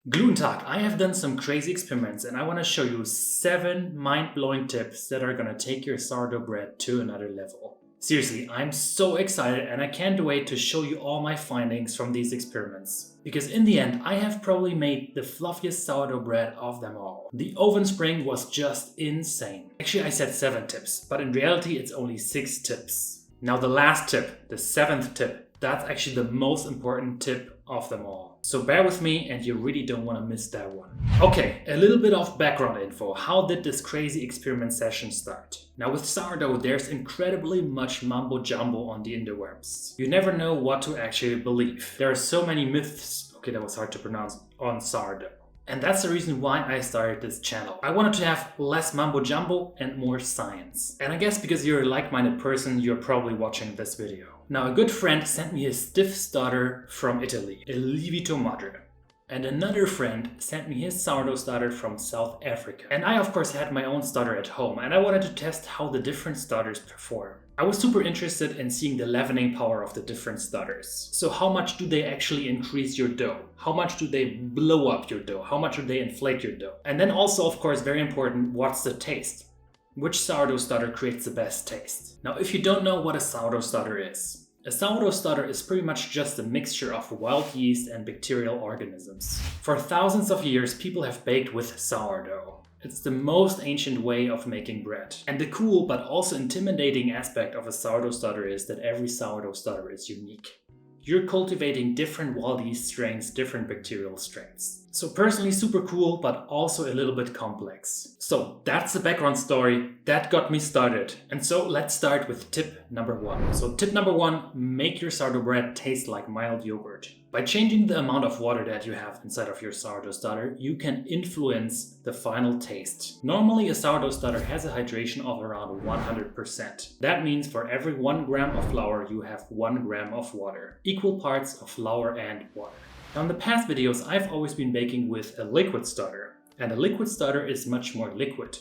Guten Tag, I have done some crazy experiments and I want to show you 7 mind-blowing tips that are gonna take your sourdough bread to another level. Seriously, I'm so excited and I can't wait to show you all my findings from these experiments. Because in the end, I have probably made the fluffiest sourdough bread of them all. The oven spring was just insane. Actually, I said 7 tips, but in reality it's only 6 tips. Now the last tip, the 7th tip, that's actually the most important tip of them all. So bear with me and you really don't want to miss that one. Okay, a little bit of background info. How did this crazy experiment session start? Now with sourdough, there's incredibly much mumbo jumbo on the interwebs. You never know what to actually believe. There are so many myths, okay, that was hard to pronounce, on sourdough. And that's the reason why I started this channel. I wanted to have less mumbo jumbo and more science. And I guess because you're a like-minded person, you're probably watching this video. Now a good friend sent me a stiff starter from Italy, a lievito madre. And another friend sent me his sourdough starter from South Africa. And I of course had my own starter at home and I wanted to test how the different starters perform. I was super interested in seeing the leavening power of the different starters. So how much do they actually increase your dough? How much do they blow up your dough? How much do they inflate your dough? And then also, of course, very important, what's the taste? Which sourdough starter creates the best taste? Now, if you don't know what a sourdough starter is, a sourdough starter is pretty much just a mixture of wild yeast and bacterial organisms. For thousands of years, people have baked with sourdough. It's the most ancient way of making bread. And the cool but also intimidating aspect of a sourdough starter is that every sourdough starter is unique. You're cultivating different wild yeast strains, different bacterial strains. So personally super cool, but also a little bit complex. So that's the background story that got me started. And so let's start with tip number 1. So tip number 1, make your sourdough bread taste like mild yogurt. By changing the amount of water that you have inside of your sourdough starter, you can influence the final taste. Normally a sourdough starter has a hydration of around 100%. That means for every 1 gram of flour you have 1 gram of water. Equal parts of flour and water. Now in the past videos I've always been baking with a liquid starter. And a liquid starter is much more liquid.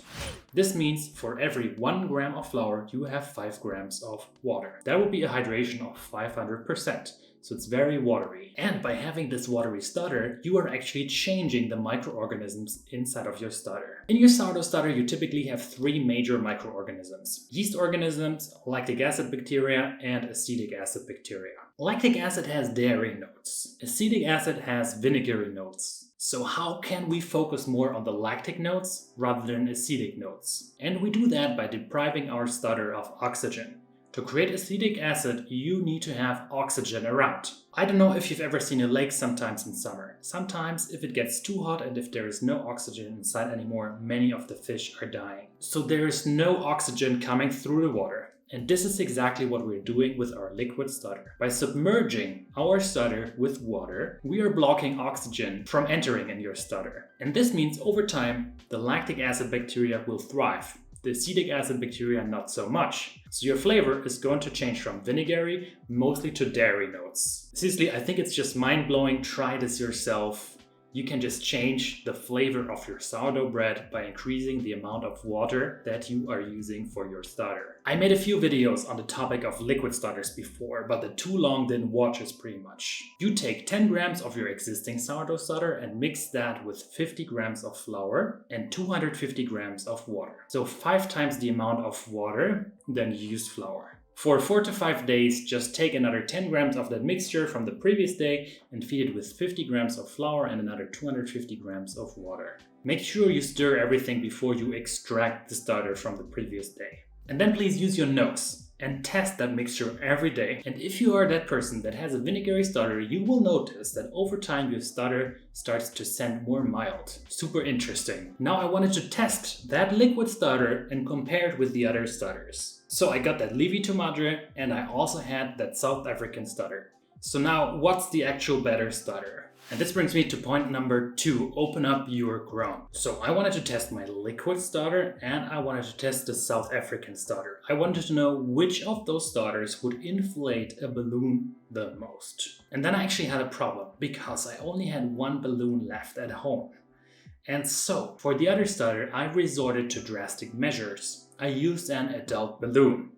This means for every 1 gram of flour you have 5 grams of water. That would be a hydration of 500%. So it's very watery. And by having this watery starter, you are actually changing the microorganisms inside of your starter. In your sourdough starter, you typically have 3 major microorganisms. Yeast organisms, lactic acid bacteria, and acetic acid bacteria. Lactic acid has dairy notes. Acetic acid has vinegary notes. So how can we focus more on the lactic notes rather than acetic notes? And we do that by depriving our starter of oxygen. To create acetic acid, you need to have oxygen around. I don't know if you've ever seen a lake sometimes in summer. Sometimes if it gets too hot and if there is no oxygen inside anymore, many of the fish are dying. So there is no oxygen coming through the water. And this is exactly what we're doing with our liquid starter. By submerging our starter with water, we are blocking oxygen from entering in your starter. And this means over time, the lactic acid bacteria will thrive. The acetic acid bacteria not so much. So your flavor is going to change from vinegary mostly to dairy notes. Seriously, I think it's just mind-blowing. Try this yourself. You can just change the flavor of your sourdough bread by increasing the amount of water that you are using for your starter. I made a few videos on the topic of liquid starters before, but the too long didn't watch us pretty much. You take 10 grams of your existing sourdough starter and mix that with 50 grams of flour and 250 grams of water. So 5 times the amount of water than you used flour. For 4 to 5 days, just take another 10 grams of that mixture from the previous day and feed it with 50 grams of flour and another 250 grams of water. Make sure you stir everything before you extract the starter from the previous day. And then please use your nose and test that mixture every day. And if you are that person that has a vinegary starter, you will notice that over time your starter starts to scent more mild. Super interesting. Now I wanted to test that liquid starter and compare it with the other starters. So I got that lievito madre and I also had that South African starter. So now what's the actual better starter? And this brings me to point number 2, open up your crumb. So I wanted to test my liquid starter and I wanted to test the South African starter. I wanted to know which of those starters would inflate a balloon the most. And then I actually had a problem because I only had 1 balloon left at home. And so for the other starter, I resorted to drastic measures. I used an adult balloon.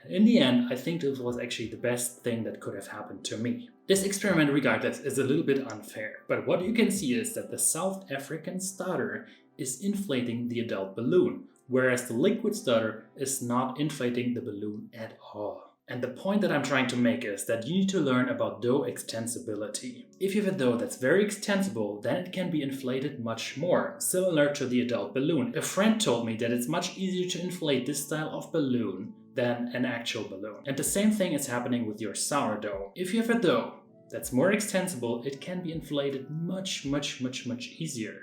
And in the end, I think this was actually the best thing that could have happened to me. This experiment regardless is a little bit unfair, but what you can see is that the South African starter is inflating the adult balloon, whereas the liquid starter is not inflating the balloon at all. And the point that I'm trying to make is that you need to learn about dough extensibility. If you have a dough that's very extensible, then it can be inflated much more, similar to the adult balloon. A friend told me that it's much easier to inflate this style of balloon than an actual balloon. And the same thing is happening with your sourdough. If you have a dough that's more extensible, it can be inflated much easier.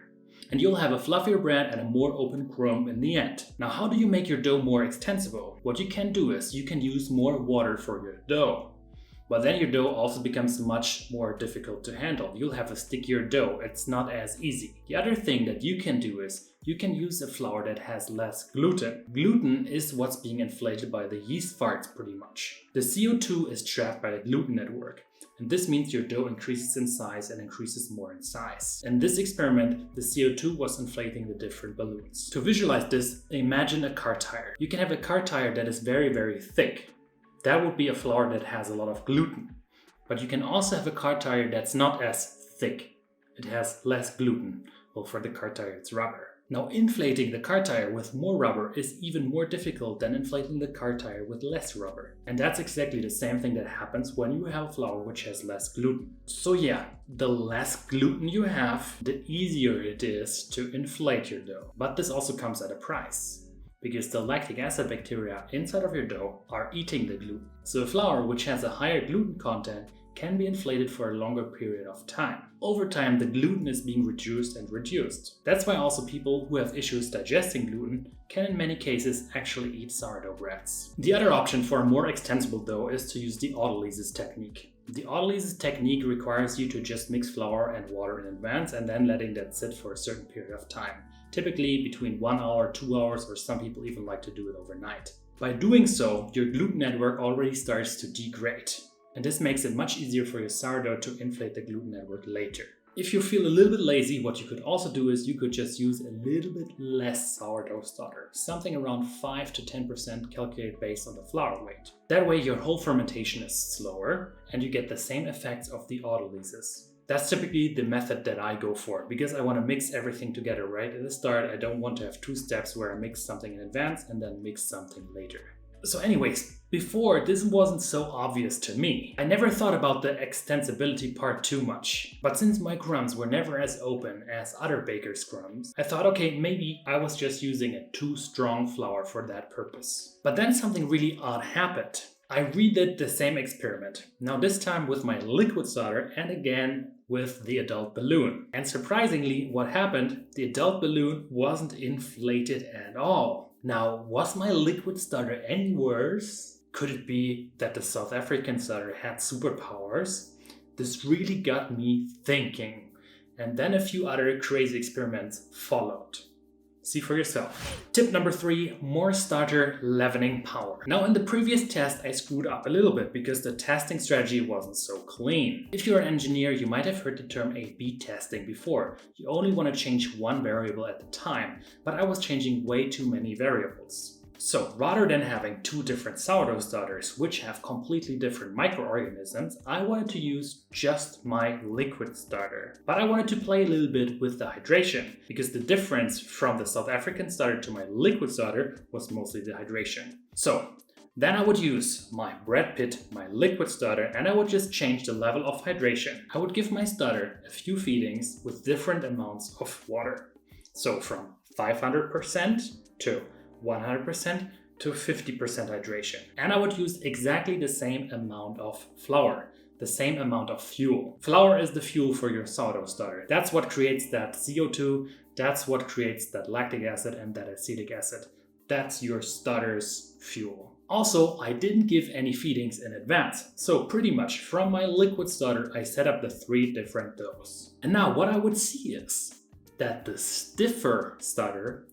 And you'll have a fluffier bread and a more open crumb in the end. Now, how do you make your dough more extensible? What you can do is you can use more water for your dough. But then your dough also becomes much more difficult to handle. You'll have a stickier dough. It's not as easy. The other thing that you can do is you can use a flour that has less gluten. Gluten is what's being inflated by the yeast farts pretty much. The CO2 is trapped by the gluten network. And this means your dough increases in size and increases more in size. In this experiment, the CO2 was inflating the different balloons. To visualize this, imagine a car tire. You can have a car tire that is very thick. That would be a flour that has a lot of gluten. But you can also have a car tire that's not as thick. It has less gluten. Well, for the car tire, it's rubber. Now, inflating the car tire with more rubber is even more difficult than inflating the car tire with less rubber. And that's exactly the same thing that happens when you have flour which has less gluten. So yeah, the less gluten you have, the easier it is to inflate your dough. But this also comes at a price, because the lactic acid bacteria inside of your dough are eating the gluten. So a flour which has a higher gluten content can be inflated for a longer period of time. Over time, the gluten is being reduced and reduced. That's why also people who have issues digesting gluten can in many cases actually eat sourdough breads. The other option for a more extensible dough is to use the autolysis technique. The autolysis technique requires you to just mix flour and water in advance and then letting that sit for a certain period of time. Typically between 1 hour, 2 hours, or some people even like to do it overnight. By doing so, your gluten network already starts to degrade. And this makes it much easier for your sourdough to inflate the gluten network later. If you feel a little bit lazy, what you could also do is you could just use a little bit less sourdough starter, something around 5 to 10% calculated based on the flour weight. That way your whole fermentation is slower and you get the same effects of the autolysis. That's typically the method that I go for because I want to mix everything together right at the start. I don't want to have 2 steps where I mix something in advance and then mix something later. So anyways, before this wasn't so obvious to me. I never thought about the extensibility part too much. But since my crumbs were never as open as other bakers' crumbs, I thought okay, maybe I was just using a too strong flour for that purpose. But then something really odd happened. I redid the same experiment, now this time with my liquid solder and again with the adult balloon. And surprisingly, what happened? The adult balloon wasn't inflated at all. Now, was my liquid starter any worse? Could it be that the South African starter had superpowers? This really got me thinking. And then a few other crazy experiments followed. See for yourself. Tip number 3, more starter leavening power. Now in the previous test I screwed up a little bit because the testing strategy wasn't so clean. If you're an engineer, you might have heard the term A/B testing before. You only want to change one variable at a time, but I was changing way too many variables. So rather than having 2 different sourdough starters which have completely different microorganisms, I wanted to use just my liquid starter. But I wanted to play a little bit with the hydration, because the difference from the South African starter to my liquid starter was mostly the hydration. So then I would use my bread pit, my liquid starter, and I would just change the level of hydration. I would give my starter a few feedings with different amounts of water. So from 500% to 100% to 50% hydration. And I would use exactly the same amount of flour, the same amount of fuel. Flour is the fuel for your sourdough starter. That's what creates that CO2, that's what creates that lactic acid and that acetic acid. That's your starter's fuel. Also, I didn't give any feedings in advance. So pretty much from my liquid starter, I set up the 3 different doughs. And now what I would see is that the stiffer starter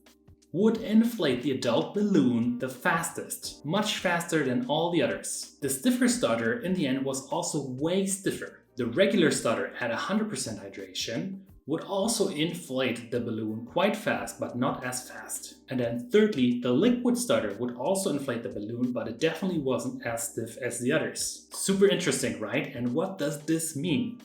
would inflate the adult balloon the fastest, much faster than all the others. The stiffer starter in the end was also way stiffer. The regular starter had 100% hydration, would also inflate the balloon quite fast, but not as fast. And then thirdly, the liquid starter would also inflate the balloon, but it definitely wasn't as stiff as the others. Super interesting, right? And what does this mean?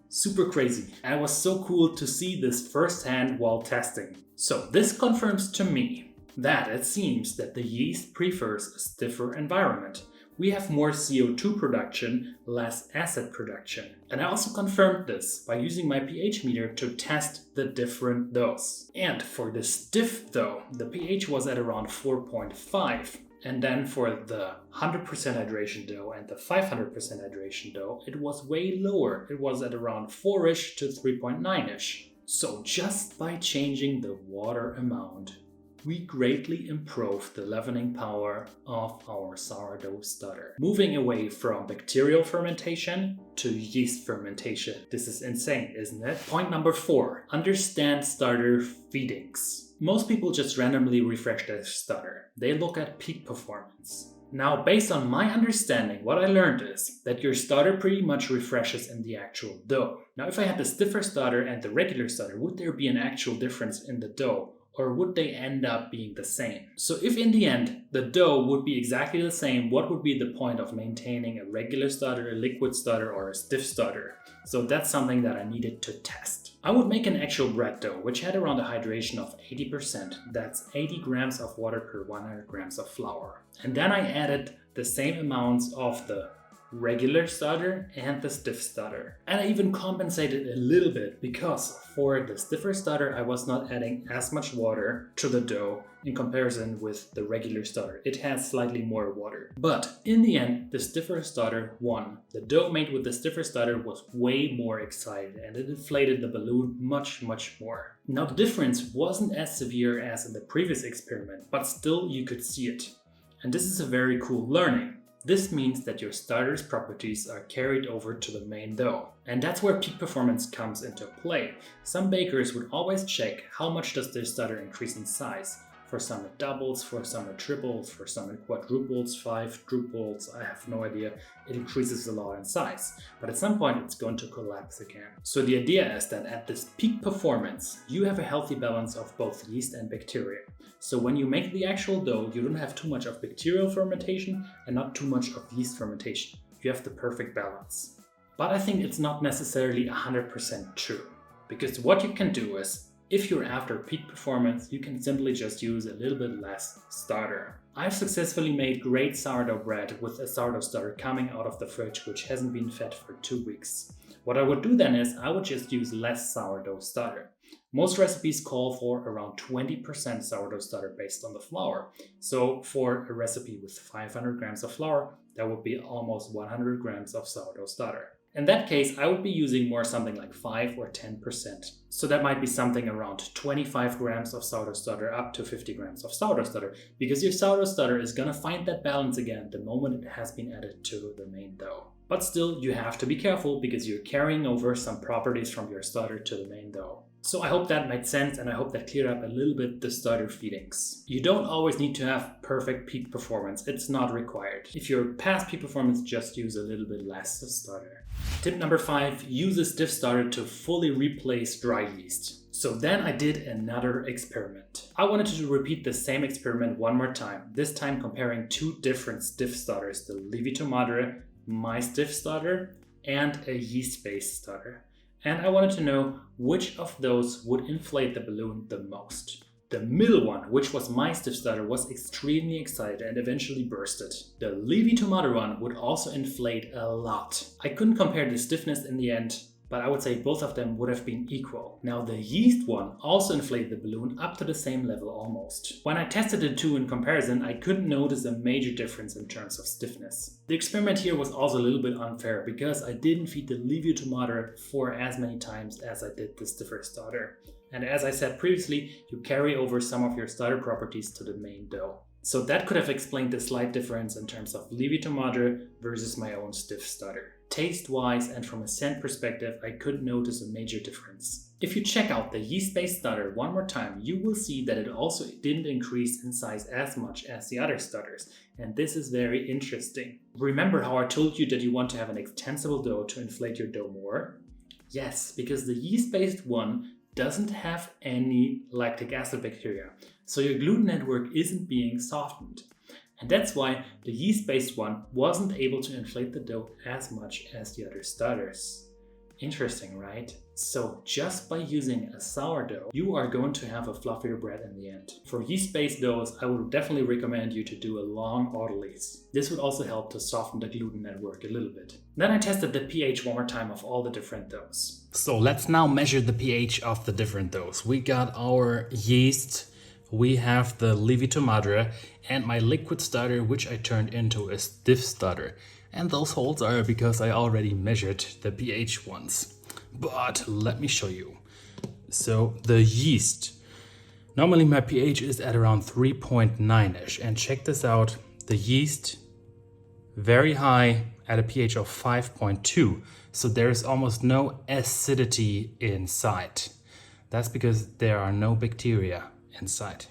Super crazy. And it was so cool to see this firsthand while testing. So this confirms to me that it seems that the yeast prefers a stiffer environment. We have more CO2 production, less acid production. And I also confirmed this by using my pH meter to test the different doughs. And for the stiff dough, the pH was at around 4.5. And then for the 100% hydration dough and the 500% hydration dough, it was way lower. It was at around 4-ish to 3.9-ish. So just by changing the water amount, we greatly improved the leavening power of our sourdough starter, moving away from bacterial fermentation to yeast fermentation. This is insane, isn't it? Point number 4, understand starter feedings. Most people just randomly refresh their starter. They look at peak performance. Now, based on my understanding, what I learned is that your starter pretty much refreshes in the actual dough. Now, if I had the stiffer starter and the regular starter, would there be an actual difference in the dough? Or would they end up being the same? So if in the end the dough would be exactly the same, what would be the point of maintaining a regular starter, a liquid starter, or a stiff starter? So that's something that I needed to test. I would make an actual bread dough, which had around a hydration of 80%. That's 80 grams of water per 100 grams of flour. And then I added the same amounts of the regular starter and the stiff starter. And I even compensated a little bit because for the stiffer starter I was not adding as much water to the dough in comparison with the regular starter. It has slightly more water. But in the end, the stiffer starter won. The dough made with the stiffer starter was way more excited and it inflated the balloon much more. Now the difference wasn't as severe as in the previous experiment, but still you could see it. And this is a very cool learning. This means that your starter's properties are carried over to the main dough. And that's where peak performance comes into play. Some bakers would always check how much does their starter increase in size. For some it doubles, for some it triples, for some it quadruples, 5-druples, I have no idea. It increases a lot in size. But at some point it's going to collapse again. So the idea is that at this peak performance, you have a healthy balance of both yeast and bacteria. So when you make the actual dough, you don't have too much of bacterial fermentation and not too much of yeast fermentation. You have the perfect balance. But I think it's not necessarily 100% true. Because what you can do is, if you're after peak performance, you can simply just use a little bit less starter. I've successfully made great sourdough bread with a sourdough starter coming out of the fridge which hasn't been fed for 2 weeks. What I would do then is I would just use less sourdough starter. Most recipes call for around 20% sourdough starter based on the flour. So for a recipe with 500 grams of flour, that would be almost 100 grams of sourdough starter. In that case, I would be using more something like 5 or 10%. So that might be something around 25 grams of sourdough starter up to 50 grams of sourdough starter, because your sourdough starter is gonna find that balance again the moment it has been added to the main dough. But still, you have to be careful because you're carrying over some properties from your starter to the main dough. So I hope that made sense and I hope that cleared up a little bit the starter feedings. You don't always need to have perfect peak performance, it's not required. If you're past peak performance, just use a little bit less starter. Tip number 5, use a stiff starter to fully replace dry yeast. So then I did another experiment. I wanted to repeat the same experiment one more time, this time comparing 2 different stiff starters, the Lievito Madre, my stiff starter, and a yeast-based starter. And I wanted to know which of those would inflate the balloon the most. The middle one, which was my stiff starter, was extremely excited and eventually bursted. The Lievito Madre one would also inflate a lot. I couldn't compare the stiffness in the end, but I would say both of them would have been equal. Now the yeast one also inflated the balloon up to the same level almost. When I tested the two in comparison, I couldn't notice a major difference in terms of stiffness. The experiment here was also a little bit unfair because I didn't feed the Lievito Madre for as many times as I did the stiffer starter. And as I said previously, you carry over some of your starter properties to the main dough. So that could have explained the slight difference in terms of Lievito Madre versus my own stiff starter. Taste-wise and from a scent perspective, I couldn't notice a major difference. If you check out the yeast-based starter one more time, you will see that it also didn't increase in size as much as the other starters. And this is very interesting. Remember how I told you that you want to have an extensible dough to inflate your dough more? Yes, because the yeast-based one doesn't have any lactic acid bacteria, so your gluten network isn't being softened. And that's why the yeast-based one wasn't able to inflate the dough as much as the other starters. Interesting, right? So just by using a sourdough, you are going to have a fluffier bread in the end. For yeast-based doughs, I would definitely recommend you to do a long autolyse. This would also help to soften the gluten network a little bit. Then I tested the pH one more time of all the different doughs. So let's now measure the pH of the different doughs. We got our yeast, we have the Lievito Madre, and my liquid starter, which I turned into a stiff starter. And those holes are because I already measured the pH once. But let me show you. So the yeast, normally my pH is at around 3.9ish, and check this out, the yeast very high at a pH of 5.2, so there's almost no acidity inside. That's because there are no bacteria inside.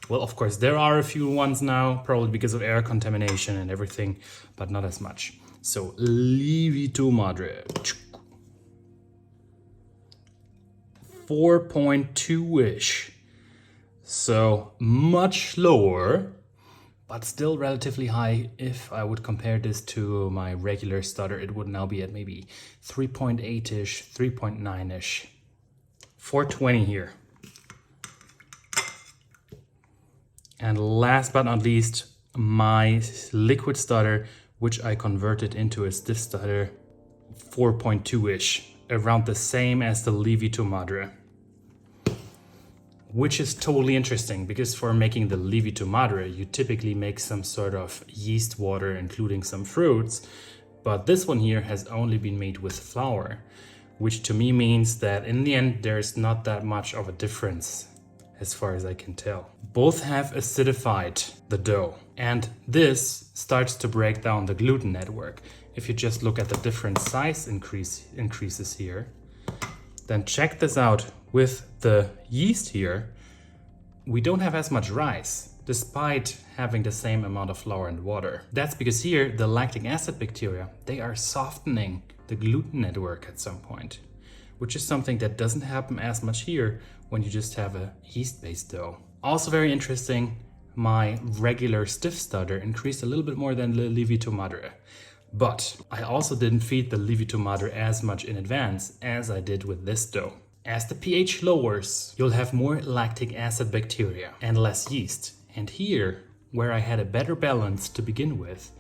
Well, of course, there are a few ones now, probably because of air contamination and everything, but not as much. So, Lievito Madre. 4.2-ish. So, much lower, but still relatively high. If I would compare this to my regular starter, it would now be at maybe 3.8-ish, 3.9-ish. 420 here. And last but not least, my liquid starter, which I converted into a stiff starter, 4.2-ish, around the same as the Lievito Madre. Which is totally interesting, because for making the Lievito Madre, you typically make some sort of yeast water, including some fruits. But this one here has only been made with flour, which to me means that in the end, there's not that much of a difference, as far as I can tell. Both have acidified the dough, and this starts to break down the gluten network. If you just look at the different size increases here, then check this out. With the yeast here, we don't have as much rise, despite having the same amount of flour and water. That's because here, the lactic acid bacteria, they are softening the gluten network at some point, which is something that doesn't happen as much here when you just have a yeast-based dough. Also very interesting, my regular stiff starter increased a little bit more than the Lievito Madre. But I also didn't feed the Lievito Madre as much in advance as I did with this dough. As the pH lowers, you'll have more lactic acid bacteria and less yeast. And here, where I had a better balance to begin with,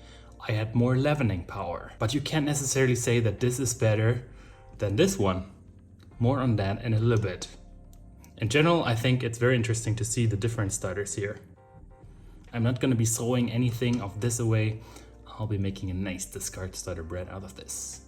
I had more leavening power. But you can't necessarily say that this is better than this one. More on that in a little bit. In general, I think it's very interesting to see the different starters here. I'm not going to be throwing anything of this away. I'll be making a nice discard starter bread out of this.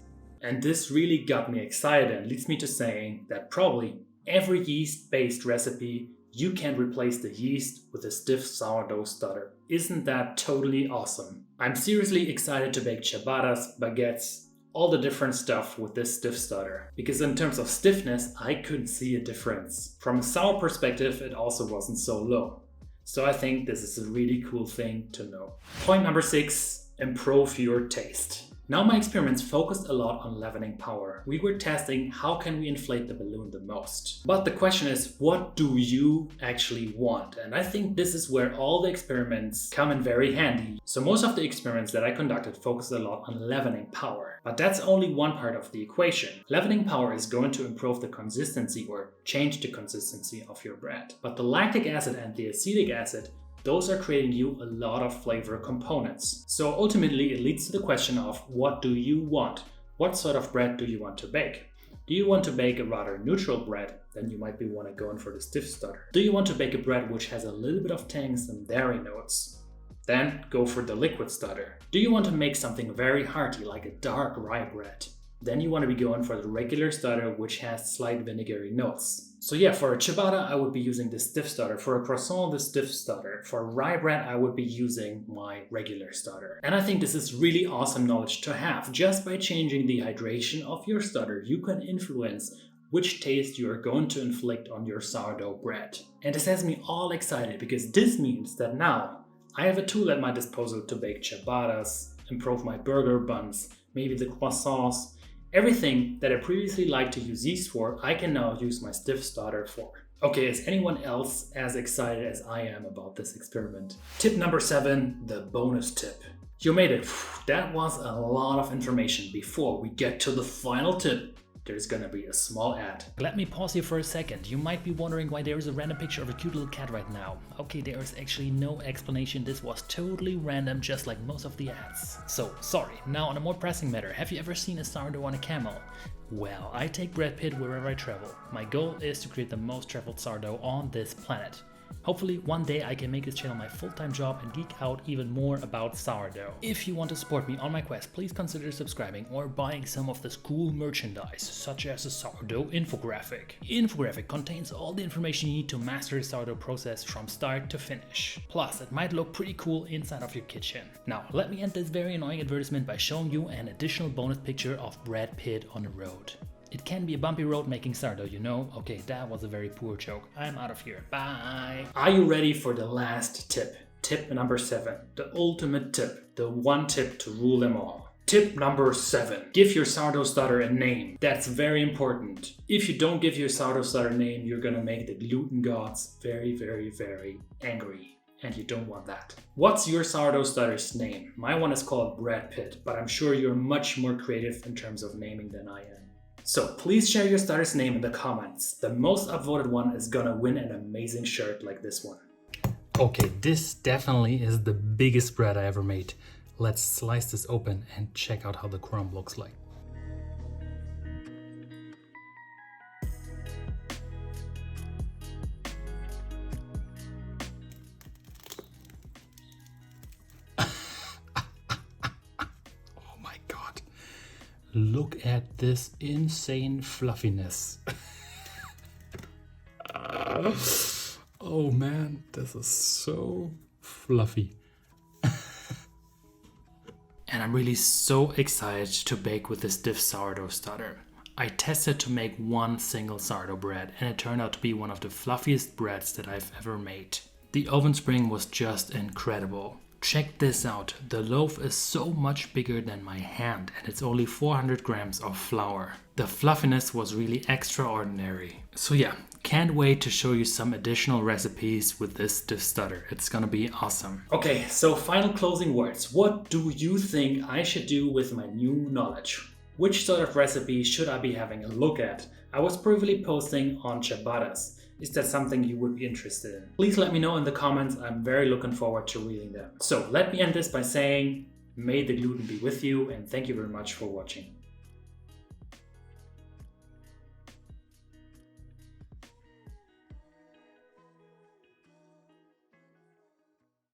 And this really got me excited and leads me to saying that probably every yeast-based recipe, you can replace the yeast with a stiff sourdough starter. Isn't that totally awesome? I'm seriously excited to bake ciabattas, baguettes, all the different stuff with this stiff starter. Because in terms of stiffness, I couldn't see a difference. From a sour perspective, it also wasn't so low. So I think this is a really cool thing to know. Point number 6, improve your taste. Now my experiments focused a lot on leavening power. We were testing how can we inflate the balloon the most. But the question is, what do you actually want? And I think this is where all the experiments come in very handy. So most of the experiments that I conducted focused a lot on leavening power. But that's only one part of the equation. Leavening power is going to improve the consistency or change the consistency of your bread. But the lactic acid and the acetic acid, those are creating you a lot of flavor components. So ultimately it leads to the question of what do you want? What sort of bread do you want to bake? Do you want to bake a rather neutral bread? Then you might be want to go in for the stiff starter. Do you want to bake a bread which has a little bit of tang, some dairy notes? Then go for the liquid starter. Do you want to make something very hearty like a dark rye bread? Then you want to be going for the regular starter which has slight vinegary notes. So yeah, for a ciabatta I would be using the stiff starter. For a croissant, the stiff starter. For rye bread I would be using my regular starter. And I think this is really awesome knowledge to have. Just by changing the hydration of your starter, you can influence which taste you are going to inflict on your sourdough bread. And this has me all excited because this means that now I have a tool at my disposal to bake ciabattas, improve my burger buns, maybe the croissants, Everything that I previously liked to use yeast for, I can now use my stiff starter for. Okay, is anyone else as excited as I am about this experiment? Tip number 7, the bonus tip. You made it. That was a lot of information. Before we get to the final tip, there's gonna be a small ad. Let me pause here for a second. You might be wondering why there is a random picture of a cute little cat right now. Okay, there is actually no explanation. This was totally random, just like most of the ads. So, sorry. Now on a more pressing matter, have you ever seen a sourdough on a camel? Well, I take Brad Pitt wherever I travel. My goal is to create the most traveled sourdough on this planet. Hopefully one day I can make this channel my full-time job and geek out even more about sourdough. If you want to support me on my quest, please consider subscribing or buying some of this cool merchandise, such as a sourdough infographic. Infographic contains all the information you need to master the sourdough process from start to finish. Plus, it might look pretty cool inside of your kitchen. Now, let me end this very annoying advertisement by showing you an additional bonus picture of Brad Pitt on the road. It can be a bumpy road making sourdough, you know? Okay, that was a very poor joke. I'm out of here. Bye! Are you ready for the last tip? Tip number 7, the ultimate tip, the one tip to rule them all. Tip number 7, give your sourdough starter a name. That's very important. If you don't give your sourdough starter a name, you're gonna make the gluten gods very, very, very angry. And you don't want that. What's your sourdough starter's name? My one is called Brad Pitt, but I'm sure you're much more creative in terms of naming than I am. So please share your starter's name in the comments. The most upvoted one is gonna win an amazing shirt like this one. Okay, this definitely is the biggest bread I ever made. Let's slice this open and check out how the crumb looks like. Look at this insane fluffiness. Oh man, this is so fluffy. And I'm really so excited to bake with this stiff sourdough starter. I tested to make one single sourdough bread and it turned out to be one of the fluffiest breads that I've ever made. The oven spring was just incredible. Check this out, the loaf is so much bigger than my hand and it's only 400 grams of flour. The fluffiness was really extraordinary. So yeah, can't wait to show you some additional recipes with this stiff starter. It's gonna be awesome. Okay, so final closing words. What do you think I should do with my new knowledge? Which sort of recipe should I be having a look at? I was previously posting on ciabattas. Is that something you would be interested in? Please let me know in the comments. I'm very looking forward to reading them. So let me end this by saying, may the gluten be with you and thank you very much for watching.